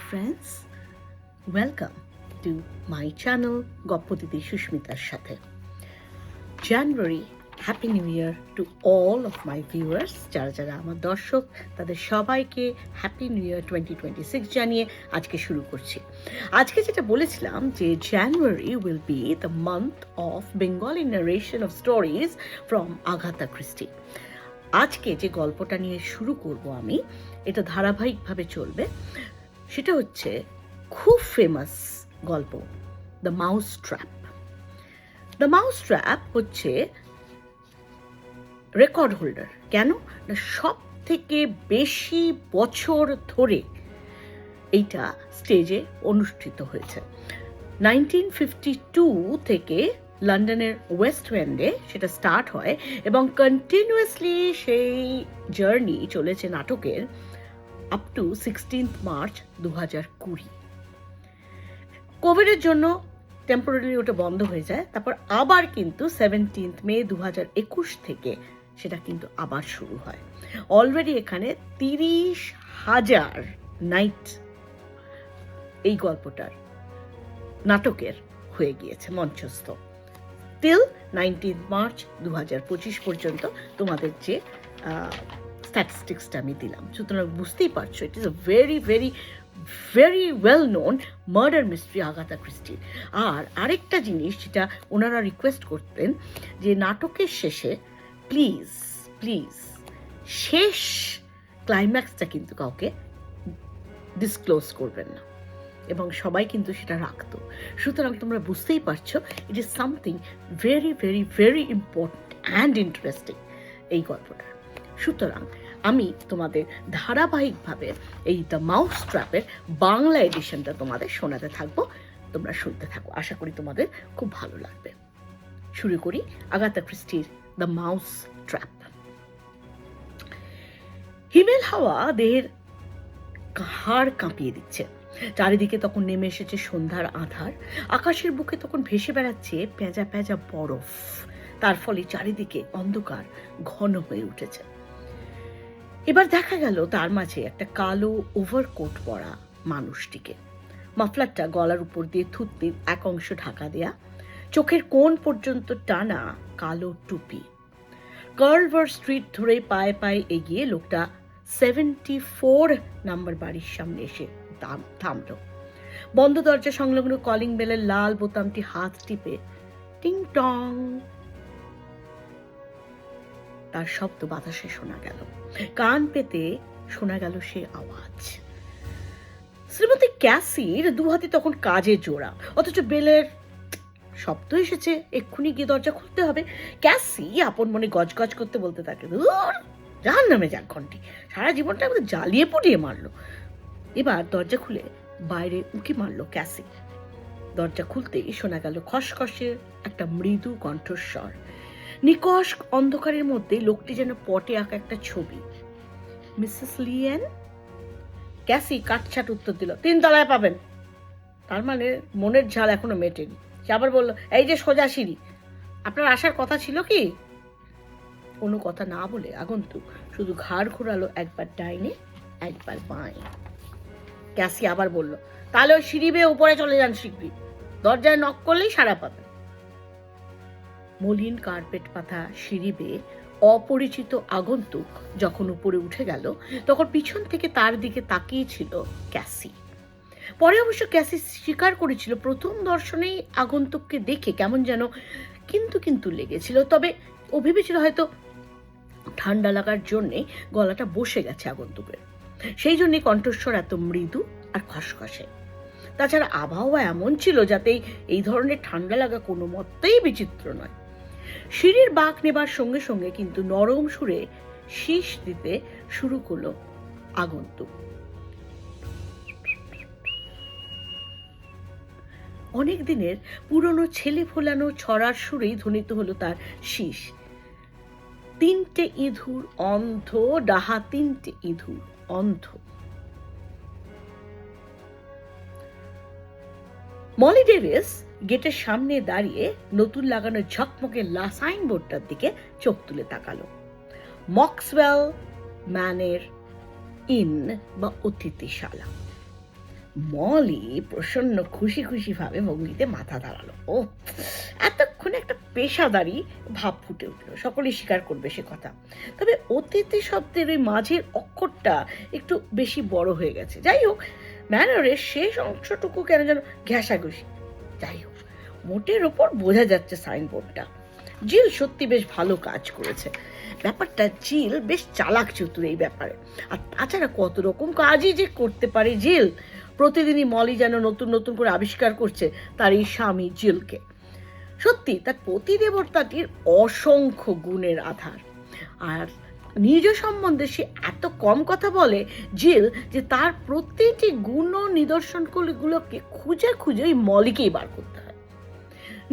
friends, welcome to my channel গপ্পদিদি সুস্মিতার সাথে। January, Happy New Year to all of my viewers, যারা যারা আমার দর্শক তাদের সবাইকে হ্যাপি নিউ ইয়ার 2026 জানিয়ে আজকে শুরু করছি। আজকে যেটা বলেছিলাম যে January will be the month of Bengali narration of stories from Agatha Christie। আজকে যে গল্পটা নিয়ে শুরু করব আমি, এটা ধারাবাহিকভাবে চলবে। সেটা হচ্ছে খুব ফেমাস গল্প, the mouse trap. The mouse trap হচ্ছে রেকর্ড হোল্ডার। কেন না, সব থেকে বেশি বছর ধরে এইটা স্টেজে অনুষ্ঠিত হয়েছে। 1952 থেকে লন্ডনের ওয়েস্ট এন্ডে সেটা স্টার্ট হয় এবং কন্টিনিউয়াসলি সেই জার্নি চলেছে নাটকের আপ টু 16 মার্চ 2020। কোভিডের জন্য টেম্পোরারি ওটা বন্ধ হয়ে যায়, তারপর আবার কিন্তু 17 মে 2021 থেকে সেটা কিন্তু আবার শুরু হয়। অলরেডি এখানে 30,000 নাইট এই গল্পটার নাটকের হয়ে গিয়েছে মঞ্চস্থ। টিল 19 মার্চ 2025 পর্যন্ত তোমাদের যে স্ট্যাটিস্টিক্সটা আমি দিলাম, সুতরাং বুঝতেই পারছো it is a very very very well known murder mystery Agatha Christie. আর আরেকটা জিনিস যেটা ওনারা রিকোয়েস্ট করতেন যে নাটকের শেষে প্লিজ প্লিজ শেষ ক্লাইম্যাক্সটা কিন্তু কাউকে ডিসক্লোজ করবেন না, এবং সবাই কিন্তু সেটা রাখতো। সুতরাং তোমরা বুঝতেই পারছো it is something very very very important and interesting এই গল্পটা। সুতরাং আমি তোমাদের ধারাবাহিকভাবে এই দ্য মাউস ট্র্যাপের বাংলা এডিশনটা তোমাদের শোনাতে থাকবো, তোমরা শুনতে থাকো। আশা করি তোমাদের খুব ভালো লাগবে। শুরু করি আগাথা ক্রিস্টির দ্য মাউস ট্র্যাপ। হিমেল হাওয়া দেহের হাড় কাঁপিয়ে দিচ্ছে। চারিদিকে তখন নেমে এসেছে সন্ধ্যার আধার। আকাশের বুকে তখন ভেসে বেড়াচ্ছে পেঁজা পেঁজা বরফ। তার ফলে চারিদিকে অন্ধকার ঘন হয়ে উঠেছে। এবার দেখা গেল তার মাঝে একটা কালো ওভারকোট পরা মানুষটিকে। মাফলারটা গলার উপর দিয়ে থুতনির এক অংশ ঢাকা দেয়া, চোখের কোণ পর্যন্ত টানা কালো টুপি। কার্লভার স্ট্রিট ধরে পায়ে পায়ে এগিয়ে লোকটা 74 নাম্বার বাড়ির সামনে এসে থামল। বন্ধ দরজা সংলগ্ন কলিং বেলের লাল বোতামটি হাত টিপে টিং টং তার শব্দ বাতাসে শোনা গেল। কান পেতে শোনা গেল সে আওয়াজ। শ্রীমতী ক্যাসির দুহাতে তখন কাজে জোড়া, অথচ বেলের শব্দ এসেছে, এক্ষুনি গিয়ে দরজা খুলতে হবে। ক্যাসি আপন মনে গজগজ করতে বলতে থাকে, জাহান নামে যাক ঘন্টি, সারা জীবনটা আমাদের জ্বালিয়ে পুড়িয়ে মারলো। এবার দরজা খুলে বাইরে উঁকি মারলো ক্যাসি। দরজা খুলতেই শোনা গেল খসখসে একটা মৃদু কণ্ঠস্বর। নিকষ অন্ধকারের মধ্যে লোকটি যেন পটে আঁকা একটা ছবি। Mrs Leyen? ক্যাসি কাটছাট উত্তর দিল, 3 তলায় পাবেন। তার মানে মনের ঝাল এখনো মেটেনি। সে আবার বলল, এই যে সোজা সিঁড়ি, আপনার আসার কথা ছিল কি? কোনো কথা না বলে আগন্তুক শুধু ঘাড় ঘোরালো একবার ডাইনে একবার বাঁয়ে। ক্যাসি আবার বলল, তাহলে ওই সিঁড়ি বেয়ে উপরে চলে যান শীঘ্রই, দরজায় নক করলেই সাড়া পাবেন। মলিন কার্পেট পাতা সিঁড়ি বেয়ে অপরিচিত আগন্তুক যখন উপরে উঠে গেল, তখন পিছন থেকে তার দিকে তাকিয়েছিল ক্যাসি। পরে অবশ্য ক্যাসি স্বীকার করেছিল প্রথম দর্শনেই আগন্তুককে দেখে কেমন যেন কিন্তু কিন্তু লেগেছিল। তবে ও ভেবেছিল হয়তো ঠান্ডা লাগার জন্যে গলাটা বসে গেছে আগন্তুকের, সেই জন্যে কণ্ঠস্বর এত মৃদু আর খসখসে। তাছাড়া আবহাওয়া এমন ছিল যাতে এই ধরনের ঠান্ডা লাগা কোনো মতেই বিচিত্র নয়। সিঁড়ির বাঁক নেবার সঙ্গে সঙ্গে কিন্তু নরম সুরে শীষ দিতে শুরু করলো আগন্তুক। অনেক দিনের পুরনো ছেলে ফোলানো ছড়ার সুরেই ধ্বনিত হলো তার শীষ। 3টে ইঁদুর অন্ধ, ডাহা 3টে ইঁদুর অন্ধ। মলি ডেভিস গেটের সামনে দাঁড়িয়ে নতুন লাগানো ঝকমকে সাইনবোর্ডটার দিকে চোখ তুলে তাকালো। মক্সওয়েল ম্যানের ইন বা অতিথিশালা। মলি প্রসন্ন খুশি খুশি ভাবে ভঙ্গিতে মাথা দাঁড়ালো। ও, এতক্ষণে একটা পেশাদারি ভাব ফুটে উঠলো, সকলেই স্বীকার করবে সে কথা। তবে অতিথি শব্দের ওই মাঝের অক্ষরটা একটু বেশি বড় হয়ে গেছে। যাই হোক, ম্যানারের শেষ অংশটুকু কেন যেন ঘেঁষাঘুষি। যাই হোক, মোটের ওপর বোঝা যাচ্ছে সাইনবোর্ডটা। জিল সত্যি বেশ ভালো কাজ করেছে। ব্যাপারটা, জিল বেশ চালাক চতুর এই ব্যাপারে। আর তাছাড়া কত রকম কাজই যে করতে পারে জিল। প্রতিদিনই মলি যেন নতুন নতুন করে আবিষ্কার করছে তার এই স্বামী জিলকে। সত্যি তার পতিদেবতাটির অসংখ্য গুণের আধার। আর নিজ সম্বন্ধে সে এত কম কথা বলে জিল, যে তার প্রতিটি গুণ ও নিদর্শনগুলোকে খুঁজে খুঁজে ওই মলিকেই বার করতে হয়।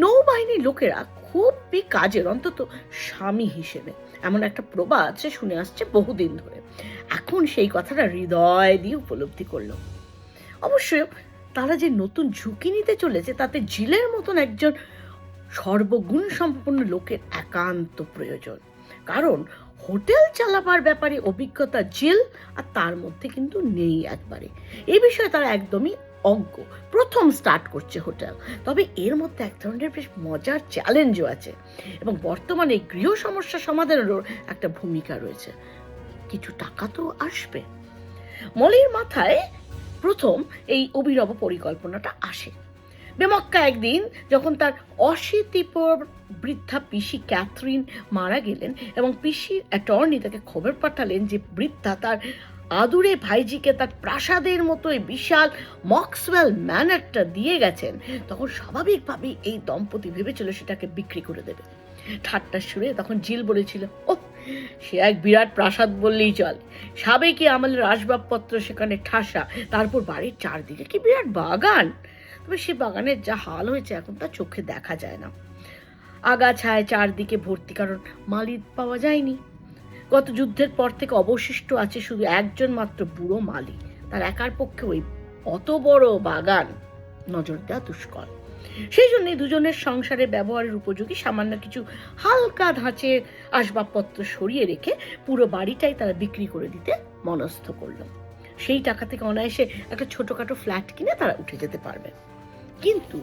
নৌবাহিনীর লোকেরা খুবই কাজের, অন্তত স্বামী হিসেবে, এমন একটা প্রবাদ সে শুনে আসছে বহুদিন ধরে। এখন সেই কথাটা হৃদয় দিয়ে উপলব্ধি করলো। অবশ্য তারা যে নতুন ঝুঁকি নিতে চলেছে তাতে জিলের মতন একজন সর্বগুণ সম্পন্ন লোকের একান্ত প্রয়োজন। কারণ হোটেল চালাবার ব্যাপারে অভিজ্ঞতা জিল আর তার মধ্যে কিন্তু নেই একবারে। এই বিষয়ে তারা একদমই অজ্ঞ, প্রথম স্টার্ট করছে হোটেল। তবে এর মধ্যে এক ধরনের বেশ মজার চ্যালেঞ্জও আছে, এবং বর্তমানে গৃহ সমস্যা সমাধানেরও একটা ভূমিকা রয়েছে। কিছু টাকা তো আসবে। মলির মাথায় প্রথম এই অভিনব পরিকল্পনাটা আসে বেমক্কা একদিন, যখন তার 80 বৃদ্ধা পিসি ক্যাথরিন মারা গেলেন এবং পিসির অ্যাটর্নি তাকে খবর পাঠালেন যে বৃদ্ধা তার আদুরে ভাইজিকে তার প্রাসাদের মতো এই বিশাল মক্সওয়েল ম্যানরটা দিয়ে গেছেন। তখন স্বাভাবিকভাবেই এই দম্পতি ভেবেছিল সেটাকে বিক্রি করে দেবে। ঠাট্টার সুরে তখন জিল বলেছিল, ও, সে এক বিরাট প্রাসাদ বললেই চলে। সাবেকি আমলের আসবাবপত্র সেখানে ঠাসা, তারপর বাড়ির চারদিকে কি বিরাট বাগান। তবে সে বাগানের যা হাল হয়েছে এখন তা চোখে দেখা যায় না। আগাছায় চারদিকে ভর্তি, কারণ মালি পাওয়া যায়নি। গত যুদ্ধের পর থেকে অবশিষ্ট আছে শুধু একজন মাত্র বুড়ো মালি। তার একার পক্ষে ওই অত বড় বাগান নজর দেওয়া দুষ্কর। সেই জন্যই দুজনের সংসারে ব্যবহারের উপযোগী সামান্য কিছু হালকা ধাঁচে আসবাবপত্র সরিয়ে রেখে পুরো বাড়িটাই তারা বিক্রি করে দিতে মনস্থ করল। সেই টাকা থেকে অনায়াসে একটা ছোটখাটো ফ্ল্যাট কিনে তারা উঠে যেতে পারবে। কিন্তু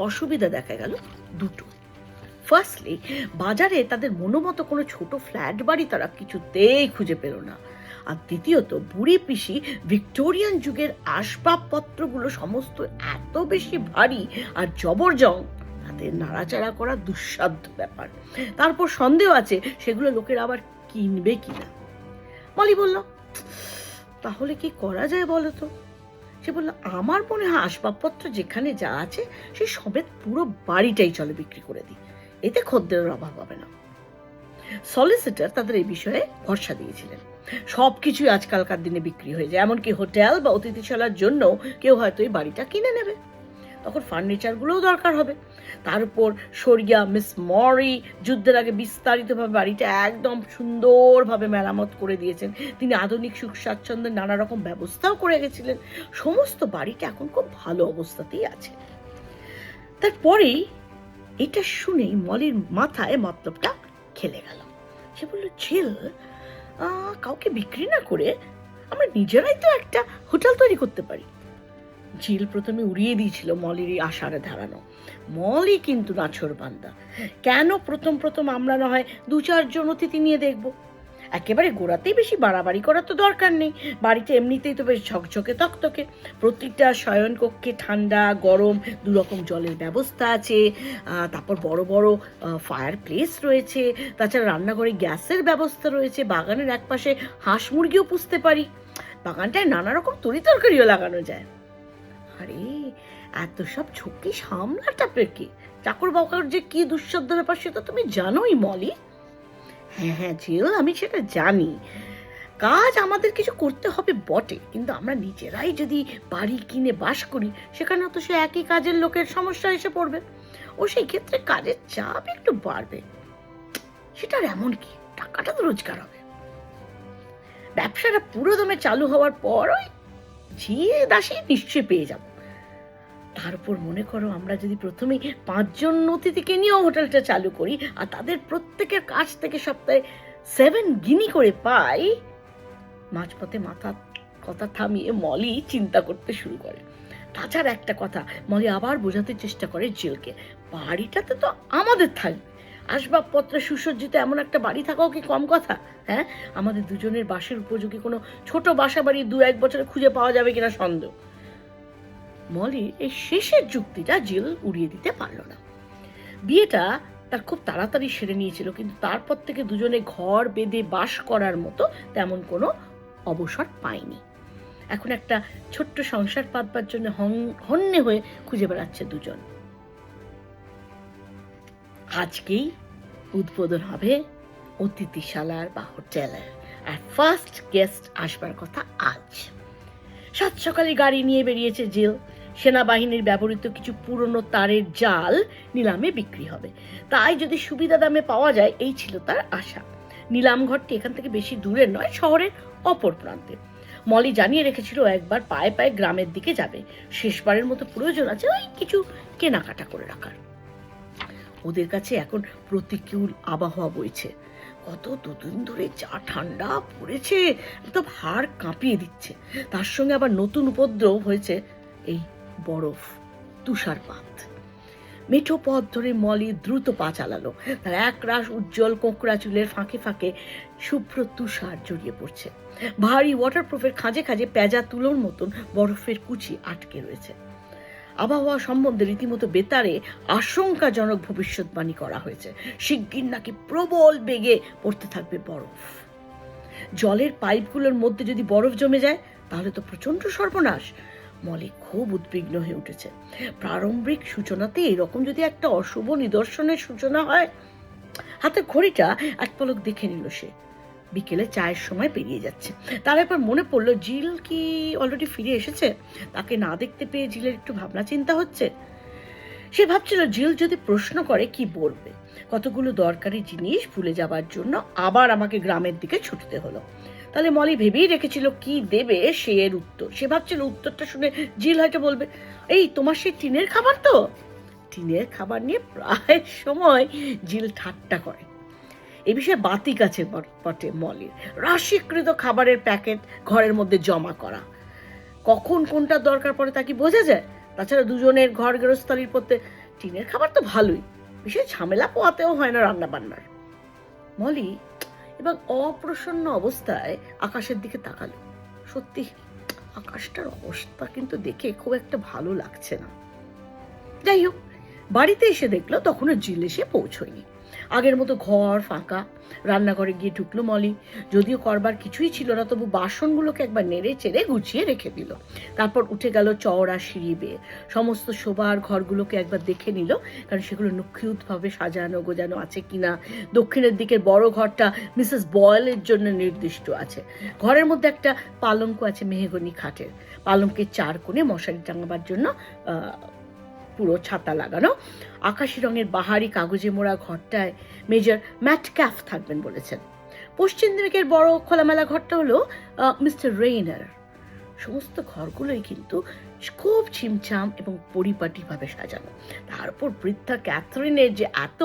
অসুবিধা দেখা গেল দুটো। ফার্স্টলি, বাজারে তাদের মনোমতো কোনো ছোট ফ্ল্যাট বাড়ি তারা কিছুতেই খুঁজে পেল না। আর দ্বিতীয়ত, বুড়ি পিসি ভিক্টোরিয়ান যুগের আসবাবপত্রগুলো সমস্ত এত বেশি ভারী আর জবরজং, তাদের নাড়াচাড়া করা দুঃসাধ্য ব্যাপার। তারপর সন্দেহ আছে সেগুলো লোকের আবার কিনবে কিনা। মলি বলল, তাহলে কি করা যায় বলো তো? সে বলল, আমার মনে হয় আসবাবপত্র যেখানে যা আছে সে সমেত পুরো বাড়িটাই চলে বিক্রি করে দিই, এতে খদ্দেরের অভাব হবে না। সলিসিটর তাদের এই বিষয়ে ভরসা দিয়েছিলেন। সবকিছুই আজকালকার দিনে বিক্রি হয়ে যায়, এমনকি হোটেল বা অতিথিশালার জন্য কেউ হয়তো এই বাড়িটা কিনে নেবে। তখন ফার্নিচারগুলোও দরকার হবে। তার উপর সরিয়া মিস মরি যুদ্ধের আগে বিস্তারিতভাবে বাড়িটা একদম সুন্দরভাবে মেরামত করে দিয়েছেন। তিনি আধুনিক সুখ স্বাচ্ছন্দ্যের নানা রকম ব্যবস্থাও করে গেছিলেন। সমস্ত বাড়িটা এখন খুব ভালো অবস্থাতেই আছে। তারপরেই এটা শুনেই মলির মাথায় মতলবটা খেলে গেল। সে বলল, ঝিল, কাউকে বিক্রি না করে আমরা নিজেরাই তো একটা হোটেল তৈরি করতে পারি। ঝিল প্রথমে উড়িয়ে দিয়েছিল মলির এই আশারে ধারানো। মলি কিন্তু নাছোড়বান্দা। কেন প্রথম আমরা না হয় 2-4 অতিথি নিয়ে দেখবো? একেবারে গোড়াতেই বেশি বাড়াবাড়ি করার তো দরকার নেই। বাড়িতে এমনিতেই তো বেশ ঝকঝকে তকতকে। প্রত্যেকটা শয়নকক্ষে ঠান্ডা গরম 2 রকম জলের ব্যবস্থা আছে। তারপর বড় বড় ফায়ার প্লেস রয়েছে। তাছাড়া রান্নাঘরে গ্যাসের ব্যবস্থা রয়েছে। বাগানের একপাশে হাঁস মুরগিও পুষতে পারি। বাগানটায় নানা রকম তরিতরকারিও লাগানো যায়। আরে, এত সব ঝুঁকি সামলাটা পেকে চাকর বাকর যে কি দুঃসাধ্য ব্যাপার সেটা তুমি জানোই মলি। হ্যাঁ ঝিল, আমি সেটা জানি। কাজ আমাদের কিছু করতে হবে বটে, কিন্তু আমরা নিজেরাই যদি বাড়ি কিনে বাস করি সেখানে তো সে একই কাজের লোকের সমস্যা এসে পড়বে, ও সেই ক্ষেত্রে কাজের চাপ একটু বাড়বে। সেটার এমন কি, টাকাটা তো রোজগার হবে। ব্যবসাটা পুরো দমে চালু হওয়ার পর ওই ঝিয়ে দাসে নিশ্চয়ই পেয়ে যাব। তার উপর মনে করো, আমরা যদি প্রথমেই 5 অতিথিকে নিয়েও হোটেলটা চালু করি আর তাদের প্রত্যেকের কাছ থেকে সপ্তাহে 7 গিনি করে পাই, মাঝপথে মাথা কথা থামিয়ে মলি চিন্তা করতে শুরু করে। তাছাড়া একটা কথা, মলি আবার বোঝাতে চেষ্টা করে জিলকে, বাড়িটাতে তো আমাদের থাকবে, আসবাবপত্রে সুসজ্জিত এমন একটা বাড়ি থাকাও কি কম কথা? হ্যাঁ, আমাদের দুজনের বাসের উপযোগী কোনো ছোট বাসা বাড়ি 2-1 বছরে খুঁজে পাওয়া যাবে কিনা সন্দেহ। মলির এই শেষের যুক্তিটা জিল উড়িয়ে দিতে পারল না। বিয়েটা তার খুব তাড়াতাড়ি সেরে নিয়েছিল, কিন্তু তারপর থেকে দুজনে ঘর বেঁধে বাস করার মতো তেমন কোনো অবসর পায়নি। এখন একটা ছোট্ট সংসার পাতবার জন্য হন্যে হয়ে খুঁজে বেড়াচ্ছে দুজন। আজকেই উদ্বোধন হবে অতিথিশালার বা হোটেলের, আর ফার্স্ট গেস্ট আসবার কথা আজ। সাত সকালে গাড়ি নিয়ে বেরিয়েছে জিল। সেনাবাহিনীর ব্যবহৃত কিছু পুরনো তারের জাল নিলামে বিক্রি হবে, তাই যদি সুবিধা দামে পাওয়া যায় এই ছিল তার আশা। নিলাম ঘরটি এখান থেকে বেশি দূরে নয়, শহরের অপর প্রান্তে। মলি জানিয়ে রেখেছিল একবার পায়ে পায়ে গ্রামের দিকে যাবে, শেষবারের মতো প্রয়োজন আছে ওই কিছু কেনাকাটা করে রাখার। ওদের কাছে এখন প্রতিকূল আবহাওয়া বইছে। কত দুদিন ধরে যা ঠান্ডা পড়েছে, একদম হাড় কাঁপিয়ে দিচ্ছে। তার সঙ্গে আবার নতুন উপদ্রব হয়েছে, এই বরফ, তুষারপাত। মেঠো পথ ধরে মলি দ্রুত পা চালালো। তার একরাশ উজ্জ্বল কোঁকড়া চুলের ফাঁকে ফাঁকে শুভ্র তুষার জড়িয়ে পড়ছে। ভারী ওয়াটারপ্রুফের খাঁজে খাঁজে পেঁজা তুলোর মতন বরফের কুচি আটকে রয়েছে। আবহাওয়া সম্বন্ধে রীতিমতো বেতারে আশঙ্কাজনক ভবিষ্যৎবাণী করা হয়েছে। শিগগির নাকি প্রবল বেগে পড়তে থাকবে বরফ। জলের পাইপগুলোর মধ্যে যদি বরফ জমে যায় তাহলে তো প্রচন্ড সর্বনাশ। মলি খুব উদ্বিগ্ন হয়ে উঠেছে। প্রারম্ভিক সূচনাতে এরকম যদি একটা অশুভ নিদর্শনের সূচনা হয়। হাতে ঘড়িটা এক পলক দেখে নিল সে। বিকেলে চায়ের সময় পেরিয়ে যাচ্ছে। তার একবার মনে পড়লো জিল কি অলরেডি ফিরে এসেছে। তাকে না দেখতে পেয়ে জিলের একটু ভাবনা চিন্তা হচ্ছে। সে ভাবছিল জিল যদি প্রশ্ন করে কি বলবে। কতগুলো দরকারি জিনিস ভুলে যাবার জন্য আবার আমাকে গ্রামের দিকে ছুটতে হলো। তাহলে মলি ভেবেই রেখেছিল কি দেবে সে এর উত্তর। সে ভাবছিল উত্তরটা শুনে জিল হয়তো বলবে, এই তোমার সেই টিনের খাবার তো। টিনের খাবার নিয়ে প্রায় সময় জিল ঠাট্টা করে। এ বিষয়ে বাতিক আছে বটে মলির। রাশিকৃত খাবারের প্যাকেট ঘরের মধ্যে জমা করা, কখন কোনটা দরকার পড়ে তা কি বোঝা যায়? তাছাড়া দুজনের ঘর গৃহস্থালির পড়তে টিনের খাবার তো ভালোই, বিশেষ ঝামেলা পোয়াতেও হয় না রান্না বান্নার। মলি এবং অপ্রসন্ন অবস্থায় আকাশের দিকে তাকালো। সত্যি আকাশটার অবস্থা কিন্তু দেখে খুব একটা ভালো লাগছে না। যাই হোক, বাড়িতে এসে দেখলো তখনও জিল এসে পৌঁছয়নি। আগের মতো ঘর ফাঁকা। রান্নাঘরে গিয়ে ঢুকলো মলি। যদিও করবার কিছুই ছিল না, তবু বাসনগুলোকে একবার নেড়ে চেড়ে গুছিয়ে রেখে দিল। তারপর উঠে গেল চওড়া সিঁড়ি বেয়ে। সমস্ত শোবার ঘরগুলোকে একবার দেখে নিল, কারণ সেগুলো নিখুঁতভাবে সাজানো গোজানো আছে কিনা। দক্ষিণের দিকের বড় ঘরটা মিসেস বয়েলের জন্য নির্দিষ্ট আছে। ঘরের মধ্যে একটা পালঙ্ক আছে মেহগনি খাটের। পালঙ্কের চার কোণে মশারি টাঙাবার জন্য পুরো ছাতা লাগানো। আকাশি রঙের বাহারি কাগজে মোড়া ঘরটায় মেজর ম্যাটক্যাফ থাকবেন বলেছেন। পশ্চিম দিকের বড় খোলামেলা ঘরটা হলো মিস্টার রেইনার। সমস্ত ঘরগুলোই কিন্তু খুব ছিমছাম এবং পরিপাটিভাবে সাজানো। তারপর বৃদ্ধা ক্যাথরিনের যে এত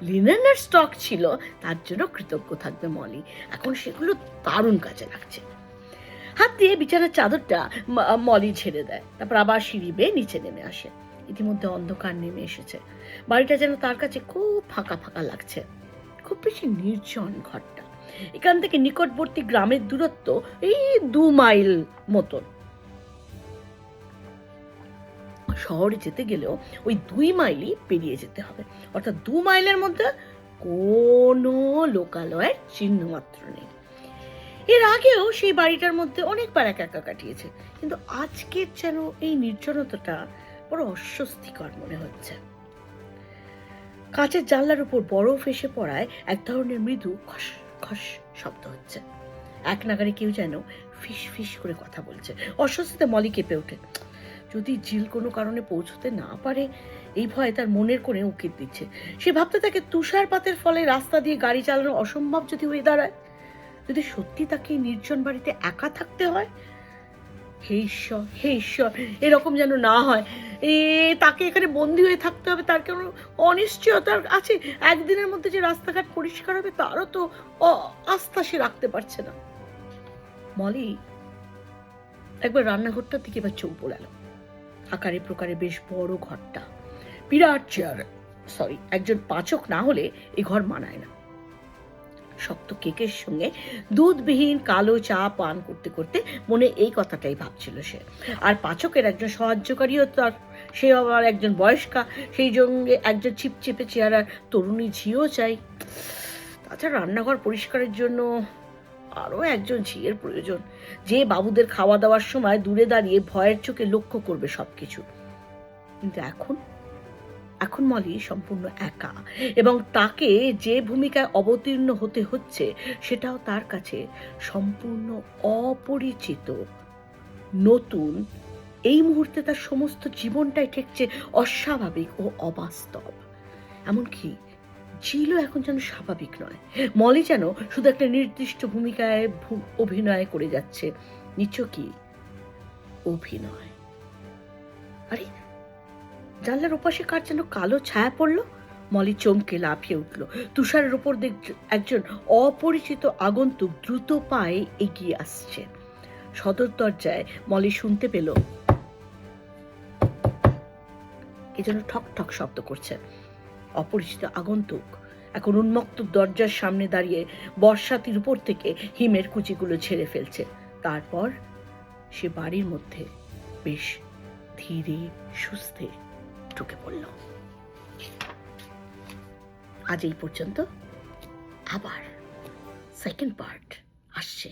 লিনেনের স্টক ছিল তার জন্য কৃতজ্ঞ থাকবে মলি। এখন সেগুলো দারুণ কাজে লাগছে। হাত দিয়ে বিছানার চাদরটা মলি ঝেড়ে দেয়। তারপর আবার সিঁড়ি বেয়ে নিচে নেমে আসে। ইতিমধ্যে অন্ধকার নেমে এসেছে। বাড়িটা যেন তার কাছে খুব ফাঁকা ফাঁকা লাগছে। খুব বেশি নির্জন ঘরটা। এখান থেকে নিকটবর্তী গ্রামের দূরত্ব এই 2 মাইল মতন। শহরে যেতে গেলেও ওই 2 মাইলই পেরিয়ে যেতে হবে। অর্থাৎ 2 মাইলের মধ্যে কোনো লোকালয়ের চিহ্ন মাত্র নেই। এর আগেও সেই বাড়িটার মধ্যে অনেকবার একা একা কাটিয়েছে, কিন্তু আজকের যেন এই নির্জনতাটা বড় অস্বস্তিকর মনে হচ্ছে। কাঁচের জানলার উপর বরফ এসে পড়ায় এক ধরনের মৃদু খস খস শব্দ হচ্ছে। এক নাগারে কেউ যেন ফিস ফিস করে কথা বলছে। অস্বস্তিতে মলি কেঁপে ওঠে। যদি জিল কোনো কারণে পৌঁছতে না পারে, এই ভয়ে তার মনের কোণে উকির দিচ্ছে। সে ভাবতে থাকে তুষারপাতের ফলে রাস্তা দিয়ে গাড়ি চালানো অসম্ভব যদি হয়ে দাঁড়ায়, যদি সত্যি তাকে নির্জন বাড়িতে একা থাকতে হয়। হে ঈশ্বর, হে ঈশ্বর, এরকম যেন না হয়। তাকে এখানে বন্দি হয়ে থাকতে হবে, তার কোনো অনিশ্চয়তা আছে। একদিনের মধ্যে যে রাস্তাঘাট পরিষ্কার হবে তারও তো আস্থা সে রাখতে পারছে না। মলি একবার রান্নাঘরটার দিকে এবার চোখ বোলালো। আকারে প্রকারে বেশ বড় ঘরটা, বিরাট চেয়ার। একজন পাচক না হলে এই ঘর মানায় না। শক্ত কেকের সঙ্গে দুধবিহীন কালো চা পান করতে করতে মনে এই কথাটাই ভাবছিল সে। আর পাচকের একজন সাহায্যকারীও তার, সে আবার একজন বয়স্কা, সেই সঙ্গে একজন চিপচিপে চেহারার তরুণী ঝিও চাই। তাছাড়া রান্নাঘর পরিষ্কারের জন্য আরও একজন ঝিয়ের প্রয়োজন, যে বাবুদের খাওয়া দাওয়ার সময় দূরে দাঁড়িয়ে ভয়ের চোখে লক্ষ্য করবে সবকিছু। কিন্তু এখন মলি সম্পূর্ণ একা, এবং তাকে যে ভূমিকায় অবতীর্ণ হতে হচ্ছে সেটাও তার কাছে সম্পূর্ণ অপরিচিত, নতুন। এই মুহূর্তে তার সমস্ত জীবনটাই ঠেকছে অস্বাভাবিক ও অবাস্তব। এমনকি জিলও এখন যেন স্বাভাবিক নয়। মলি যেন শুধু একটা নির্দিষ্ট ভূমিকায় অভিনয় করে যাচ্ছে। নিছকই অভিনয়। আরে, জানলার ওপাশে কার যেন কালো ছায়া পড়ল। মলি চমকে লাফিয়ে উঠল। তুষারের উপর একজন অপরিচিত আগন্তুক দ্রুত পায়ে এগিয়ে আসছে। সদর দরজায় মলি শুনতে পেল কে যেন ঠক ঠক শব্দ করছে। অপরিচিত আগন্তুক এখন উন্মুক্ত দরজার সামনে দাঁড়িয়ে বর্ষাতির উপর থেকে হিমের কুচিগুলো ঝেড়ে ফেলছে। তারপর সে বাড়ির মধ্যে বেশ ধীরে সুস্থে ঢুকে পড়ল। আজ এই পর্যন্ত। আবার সেকেন্ড পার্ট আসছে।